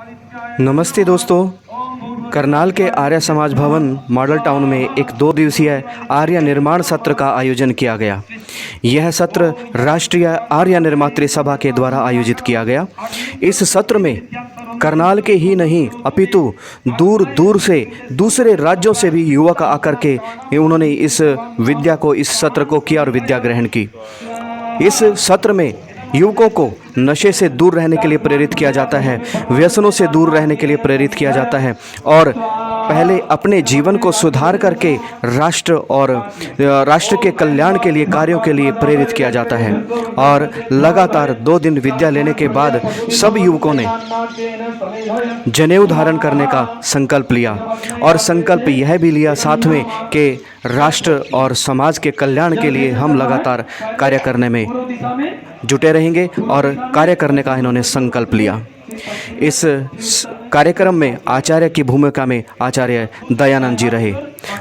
नमस्ते दोस्तों, करनाल के आर्य समाज भवन मॉडल टाउन में एक 2 दिवसीय आर्य निर्माण सत्र का आयोजन किया गया। यह सत्र राष्ट्रीय आर्य निर्मात्री सभा के द्वारा आयोजित किया गया। इस सत्र में करनाल के ही नहीं अपितु दूर दूर से दूसरे राज्यों से भी युवक आकर के उन्होंने इस विद्या को, इस सत्र को किया और विद्या ग्रहण की। इस सत्र में युवकों को नशे से दूर रहने के लिए प्रेरित किया जाता है, व्यसनों से दूर रहने के लिए प्रेरित किया जाता है और पहले अपने जीवन को सुधार करके राष्ट्र के कल्याण के लिए, कार्यों के लिए प्रेरित किया जाता है। और लगातार 2 दिन विद्या लेने के बाद सब युवकों ने जनेऊ धारण करने का संकल्प लिया और संकल्प यह भी लिया साथ में कि राष्ट्र और समाज के कल्याण के लिए हम लगातार कार्य करने में जुटे रहेंगे और कार्य करने का इन्होंने संकल्प लिया। इस कार्यक्रम में आचार्य की भूमिका में आचार्य दयानंद जी रहे।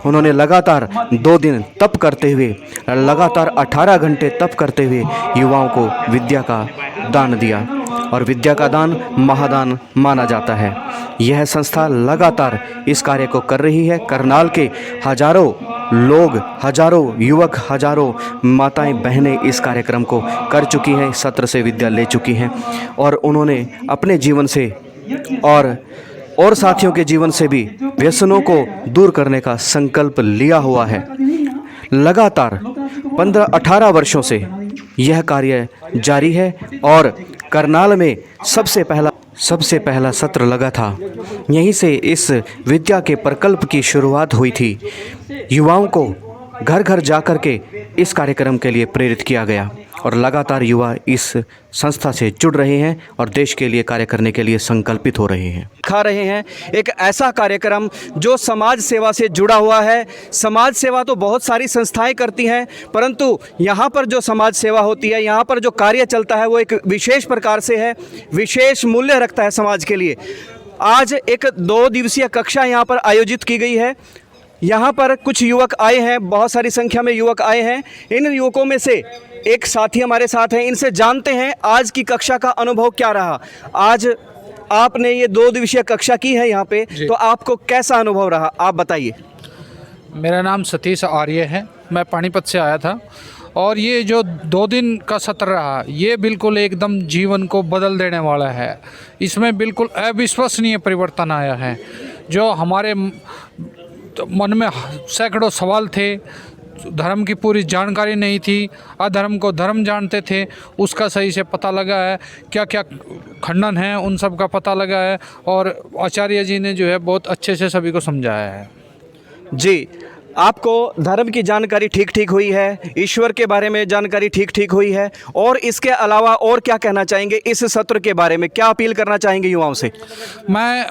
उन्होंने लगातार 2 दिन तप करते हुए, लगातार 18 घंटे तप करते हुए युवाओं को विद्या का दान दिया और विद्या का दान महादान माना जाता है। यह संस्था लगातार इस कार्य को कर रही है। करनाल के हजारों लोग, हजारों युवक, हजारों माताएं बहनें इस कार्यक्रम को कर चुकी हैं, सत्र से विद्या ले चुकी हैं और उन्होंने अपने जीवन से और साथियों के जीवन से भी व्यसनों को दूर करने का संकल्प लिया हुआ है। लगातार 15-18 वर्षों से यह कार्य जारी है और करनाल में सबसे पहला सत्र लगा था। यहीं से इस विद्या के प्रकल्प की शुरुआत हुई थी। युवाओं को घर घर जाकर के इस कार्यक्रम के लिए प्रेरित किया गया और लगातार युवा इस संस्था से जुड़ रहे हैं और देश के लिए कार्य करने के लिए संकल्पित हो रहे हैं। खा रहे हैं एक ऐसा कार्यक्रम जो समाज सेवा से जुड़ा हुआ है। समाज सेवा तो बहुत सारी संस्थाएं करती हैं, परंतु यहाँ पर जो समाज सेवा होती है, यहाँ पर जो कार्य चलता है वो एक विशेष प्रकार से है, विशेष मूल्य रखता है समाज के लिए। आज एक 2 दिवसीय कक्षा यहाँ पर आयोजित की गई है। यहाँ पर कुछ युवक आए हैं, बहुत सारी संख्या में युवक आए हैं। इन युवकों में से एक साथी हमारे साथ हैं, इनसे जानते हैं आज की कक्षा का अनुभव क्या रहा। आज आपने ये 2 दिवसीय कक्षा की है यहाँ पे, तो आपको कैसा अनुभव रहा, आप बताइए। मेरा नाम सतीश आर्य है, मैं पानीपत से आया था और ये जो 2 दिन का सत्र रहा ये बिल्कुल एकदम जीवन को बदल देने वाला है। इसमें बिल्कुल अविश्वसनीय परिवर्तन आया है। जो हमारे मन में सैकड़ों सवाल थे, धर्म की पूरी जानकारी नहीं थी, अधर्म को धर्म जानते थे, उसका सही से पता लगा है, क्या क्या खंडन है उन सब का पता लगा है और आचार्य जी ने जो है बहुत अच्छे से सभी को समझाया है। जी, आपको धर्म की जानकारी ठीक हुई है, ईश्वर के बारे में जानकारी ठीक हुई है, और इसके अलावा और क्या कहना चाहेंगे इस सत्र के बारे में, क्या अपील करना चाहेंगे युवाओं से? मैं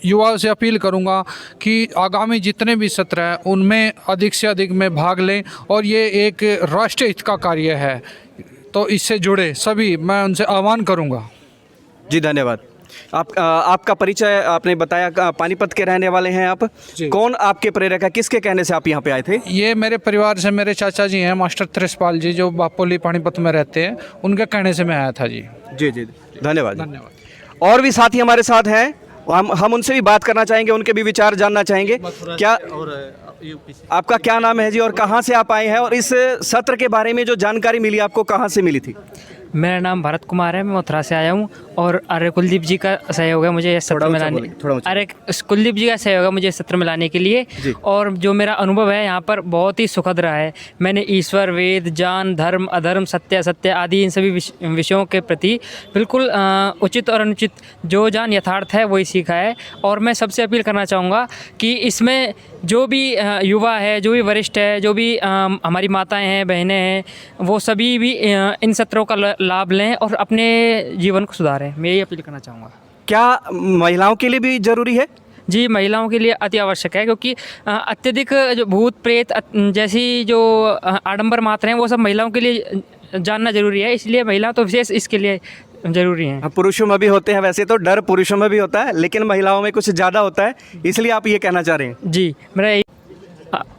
युवाओं से अपील करूंगा कि आगामी जितने भी सत्र हैं उनमें अधिक से अधिक में भाग लें और ये एक राष्ट्रीय हित का कार्य है, तो इससे जुड़े सभी मैं उनसे आह्वान करूंगा। जी धन्यवाद। आपका परिचय आपने बताया, पानीपत के रहने वाले हैं आप। कौन आपके प्रेरक है, किसके कहने से आप यहाँ पे आए थे? ये मेरे परिवार से मेरे चाचा जी हैं, मास्टर त्रिशपाल जी, जो बापोली पानीपत में रहते हैं, उनके कहने से मैं आया था। जी जी जी, धन्यवाद। और भी साथी हमारे साथ हैं, हम उनसे भी बात करना चाहेंगे, उनके भी विचार जानना चाहेंगे। क्या आपका क्या नाम है जी और कहाँ से आप आए हैं, और इस सत्र के बारे में जो जानकारी मिली आपको कहाँ से मिली थी? मेरा नाम भरत कुमार है, मैं मथुरा से आया हूँ और आर्य कुलदीप जी का सहयोग है मुझे इस सत्र में लाने, आर्य कुलदीप जी का सहयोग है मुझे इस सत्र में लाने के लिए। और जो मेरा अनुभव है यहाँ पर बहुत ही सुखद रहा है। मैंने ईश्वर, वेद, ज्ञान, धर्म, अधर्म, सत्य, असत्य आदि इन सभी विषयों के प्रति बिल्कुल उचित और अनुचित जो ज्ञान यथार्थ है वही सीखा है। और मैं सबसे अपील करना चाहूँगा कि इसमें जो भी युवा है, जो भी वरिष्ठ है, जो भी हमारी माताएँ हैं, बहनें हैं, वो सभी भी इन सत्रों का लाभ लें और अपने जीवन को सुधारें। मैं यही अपील करना चाहूँगा। क्या महिलाओं के लिए भी ज़रूरी है? जी, महिलाओं के लिए अति आवश्यक है, क्योंकि अत्यधिक जो भूत प्रेत जैसी जो आडंबर मात्राएं हैं वो सब महिलाओं के लिए जानना जरूरी है, इसलिए महिला तो विशेष इसके लिए जरूरी हैं। पुरुषों में भी होते हैं, वैसे तो डर पुरुषों में भी होता है, लेकिन महिलाओं में कुछ ज़्यादा होता है, इसलिए आप ये कहना चाह रहे हैं? जी, मेरा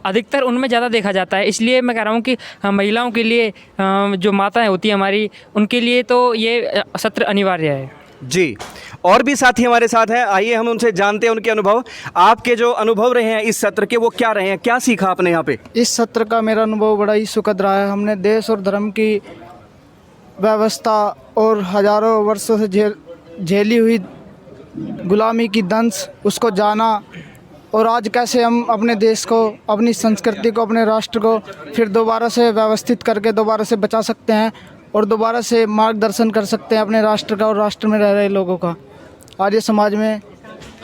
अधिकतर उनमें ज़्यादा देखा जाता है, इसलिए मैं कह रहा हूँ कि महिलाओं के लिए जो माताएं होती हैं हमारी, उनके लिए तो ये सत्र अनिवार्य है। जी, और भी साथी हमारे साथ हैं, आइए हम उनसे जानते हैं उनके अनुभव। आपके जो अनुभव रहे हैं इस सत्र के वो क्या रहे हैं, क्या सीखा आपने यहाँ पे? इस सत्र का मेरा अनुभव बड़ा ही सुखद रहा है। हमने देश और धर्म की व्यवस्था और हजारों वर्षों से झेली हुई गुलामी की दंश उसको जाना, और आज कैसे हम अपने देश को, अपनी संस्कृति को, अपने राष्ट्र को फिर दोबारा से व्यवस्थित करके दोबारा से बचा सकते हैं और दोबारा से मार्गदर्शन कर सकते हैं अपने राष्ट्र का और राष्ट्र में रह रहे लोगों का। आर्य समाज में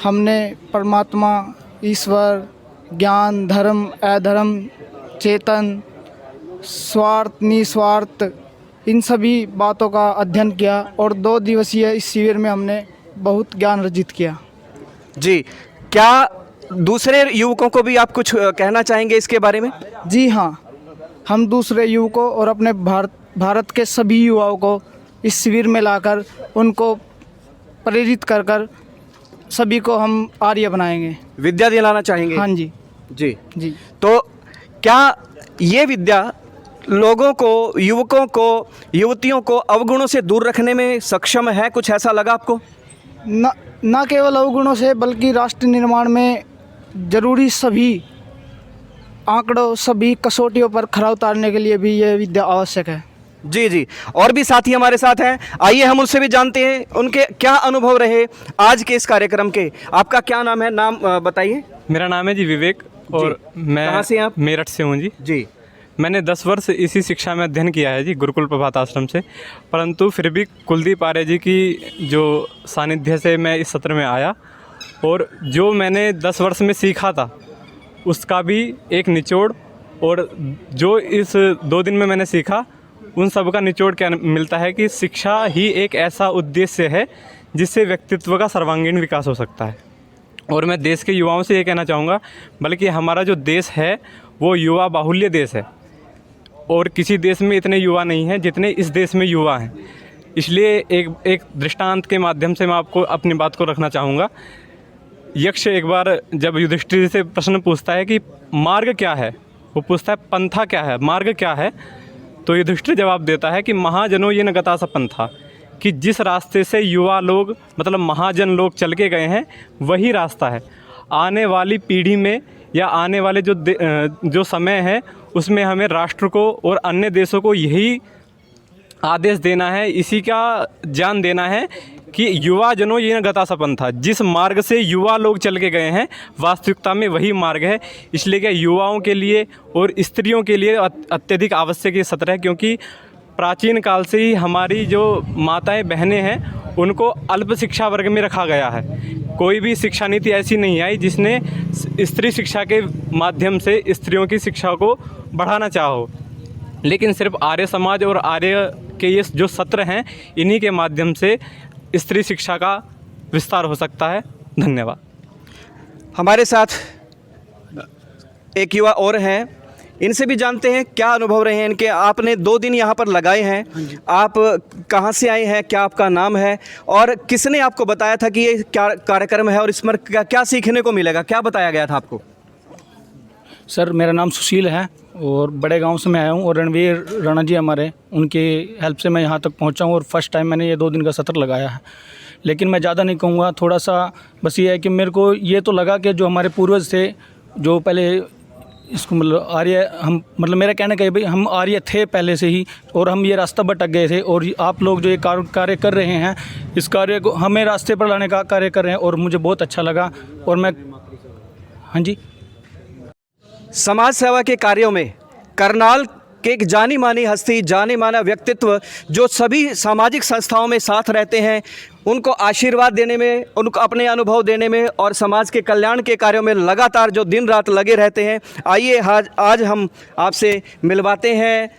हमने परमात्मा, ईश्वर, ज्ञान, धर्म, अधर्म, चेतन, स्वार्थ, निस्वार्थ, इन सभी बातों का अध्ययन किया और 2 दिवसीय इस शिविर में हमने बहुत ज्ञान अर्जित किया। जी, क्या दूसरे युवकों को भी आप कुछ कहना चाहेंगे इसके बारे में? जी हाँ, हम दूसरे युवकों और अपने भारत के सभी युवाओं को इस शिविर में लाकर उनको प्रेरित कर कर सभी को हम आर्य बनाएंगे, विद्या दिलाना चाहेंगे? हाँ जी जी जी। तो क्या ये विद्या लोगों को, युवकों को, युवतियों को अवगुणों से दूर रखने में सक्षम है? कुछ ऐसा लगा आपको? न केवल अवगुणों से बल्कि राष्ट्र निर्माण में जरूरी सभी आंकड़ों, सभी कसौटियों पर खरा उतारने के लिए भी यह विद्या आवश्यक है। जी जी, और भी साथी हमारे साथ हैं, आइए हम उनसे भी जानते हैं उनके क्या अनुभव रहे आज के इस कार्यक्रम के। आपका क्या नाम है? नाम बताइए। मेरा नाम है जी विवेक, और मैं कहाँ से आप? मेरठ से हूँ जी। जी, मैंने 10 वर्ष इसी शिक्षा में अध्ययन किया है जी, गुरुकुल प्रभात आश्रम से। परंतु फिर भी कुलदीप आर्य जी की जो सानिध्य से मैं इस सत्र में आया, और जो मैंने 10 वर्ष में सीखा था उसका भी एक निचोड़, और जो इस 2 दिन में मैंने सीखा उन सब का निचोड़ क्या मिलता है कि शिक्षा ही एक ऐसा उद्देश्य है जिससे व्यक्तित्व का सर्वांगीण विकास हो सकता है। और मैं देश के युवाओं से ये कहना चाहूँगा, बल्कि हमारा जो देश है वो युवा बाहुल्य देश है, और किसी देश में इतने युवा नहीं हैं जितने इस देश में युवा हैं। इसलिए एक दृष्टांत के माध्यम से मैं आपको अपनी बात को रखना चाहूँगा। यक्ष एक बार जब युधिष्ठिर से प्रश्न पूछता है कि मार्ग क्या है, वो पूछता है पंथा क्या है, मार्ग क्या है, तो युधिष्ठिर जवाब देता है कि महाजनों ये न गता सा पंथा, कि जिस रास्ते से युवा लोग, मतलब महाजन लोग चल के गए हैं वही रास्ता है। आने वाली पीढ़ी में या आने वाले जो समय है उसमें हमें राष्ट्र को और अन्य देशों को यही आदेश देना है, इसी का ज्ञान देना है कि युवा जनों ये न गता सा पंथा, जिस मार्ग से युवा लोग चल के गए हैं वास्तविकता में वही मार्ग है। इसलिए क्या युवाओं के लिए और स्त्रियों के लिए अत्यधिक आवश्यक ये सत्र है, क्योंकि प्राचीन काल से ही हमारी जो माताएं बहनें हैं उनको अल्प शिक्षा वर्ग में रखा गया है। कोई भी शिक्षा नीति ऐसी नहीं आई जिसने स्त्री शिक्षा के माध्यम से स्त्रियों की शिक्षा को बढ़ाना चाहो, लेकिन सिर्फ आर्य समाज और आर्य के ये जो सत्र हैं इन्हीं के माध्यम से स्त्री शिक्षा का विस्तार हो सकता है। धन्यवाद। हमारे साथ एक युवा और हैं, इनसे भी जानते हैं क्या अनुभव रहे हैं इनके। आपने 2 दिन यहाँ पर लगाए हैं, आप कहाँ से आए हैं, क्या आपका नाम है, और किसने आपको बताया था कि ये क्या कार्यक्रम है और इसमें क्या सीखने को मिलेगा, क्या बताया गया था आपको? सर, मेरा नाम सुशील है और बड़े गांव से मैं आया हूं, और रणवीर राणा जी हमारे, उनकी हेल्प से मैं यहां तक पहुंचा हूं, और फर्स्ट टाइम मैंने ये 2 दिन का सत्र लगाया है। लेकिन मैं ज़्यादा नहीं कहूँगा, थोड़ा सा बस ये है कि मेरे को ये तो लगा कि जो हमारे पूर्वज थे, जो पहले इसको मतलब आर्य, हम मतलब मेरा कहने का भाई हम आर्य थे पहले से ही, और हम ये रास्ता भटक गए थे, और आप लोग जो ये कार्य कर रहे हैं, इस कार्य को हमें रास्ते पर लाने का कार्य कर रहे हैं, और मुझे बहुत अच्छा लगा। और मैं, हाँ जी, समाज सेवा के कार्यों में करनाल के एक जानी मानी हस्ती, जाने माना व्यक्तित्व जो सभी सामाजिक संस्थाओं में साथ रहते हैं, उनको आशीर्वाद देने में, उनको अपने अनुभव देने में और समाज के कल्याण के कार्यों में लगातार जो दिन रात लगे रहते हैं। आइए आज हम आपसे मिलवाते हैं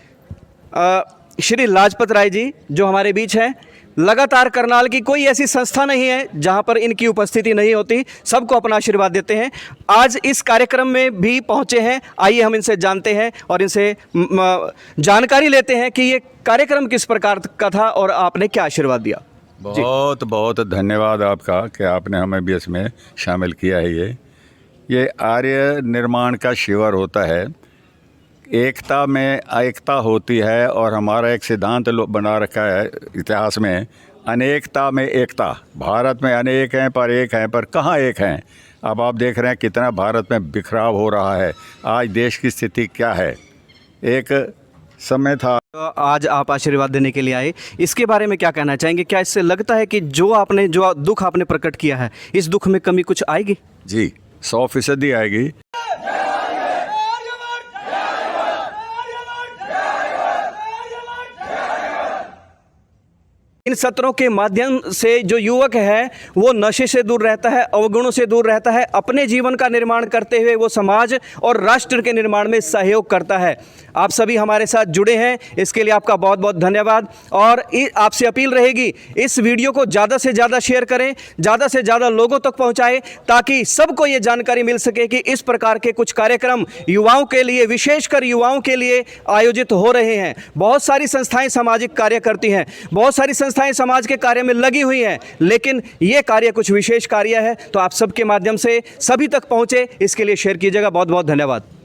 श्री लाजपत राय जी जो हमारे बीच हैं। लगातार करनाल की कोई ऐसी संस्था नहीं है जहां पर इनकी उपस्थिति नहीं होती, सबको अपना आशीर्वाद देते हैं। आज इस कार्यक्रम में भी पहुंचे हैं, आइए हम इनसे जानते हैं और इनसे जानकारी लेते हैं कि ये कार्यक्रम किस प्रकार का था और आपने क्या आशीर्वाद दिया। बहुत बहुत धन्यवाद आपका कि आपने हमें भी इसमें शामिल किया है। ये आर्य निर्माण का शिविर होता है, एकता में एकता होती है, और हमारा एक सिद्धांत बना रखा है इतिहास में, अनेकता में एकता। भारत में अनेक हैं पर एक हैं, पर कहाँ एक हैं। अब आप देख रहे हैं कितना भारत में बिखराव हो रहा है। आज देश की स्थिति क्या है। एक समय था, तो आज आप आशीर्वाद देने के लिए आए, इसके बारे में क्या कहना चाहेंगे? क्या इससे लगता है कि जो दुख आपने प्रकट किया है, इस दुख में कमी कुछ आएगी? जी 100% आएगी। इन सत्रों के माध्यम से जो युवक है वो नशे से दूर रहता है, अवगुणों से दूर रहता है, अपने जीवन का निर्माण करते हुए वो समाज और राष्ट्र के निर्माण में सहयोग करता है। आप सभी हमारे साथ जुड़े हैं, इसके लिए आपका बहुत बहुत धन्यवाद। और आपसे अपील रहेगी, इस वीडियो को ज़्यादा से ज़्यादा शेयर करें, ज़्यादा से ज़्यादा लोगों तक पहुँचाएँ, ताकि सबको ये जानकारी मिल सके कि इस प्रकार के कुछ कार्यक्रम युवाओं के लिए, विशेषकर युवाओं के लिए आयोजित हो रहे हैं। बहुत सारी संस्थाएँ सामाजिक कार्य करती हैं, बहुत सारी संस्थाएं समाज के कार्य में लगी हुई हैं, लेकिन ये कार्य कुछ विशेष कार्य है। तो आप सबके माध्यम से सभी तक पहुंचे, इसके लिए शेयर कीजिएगा। बहुत बहुत धन्यवाद।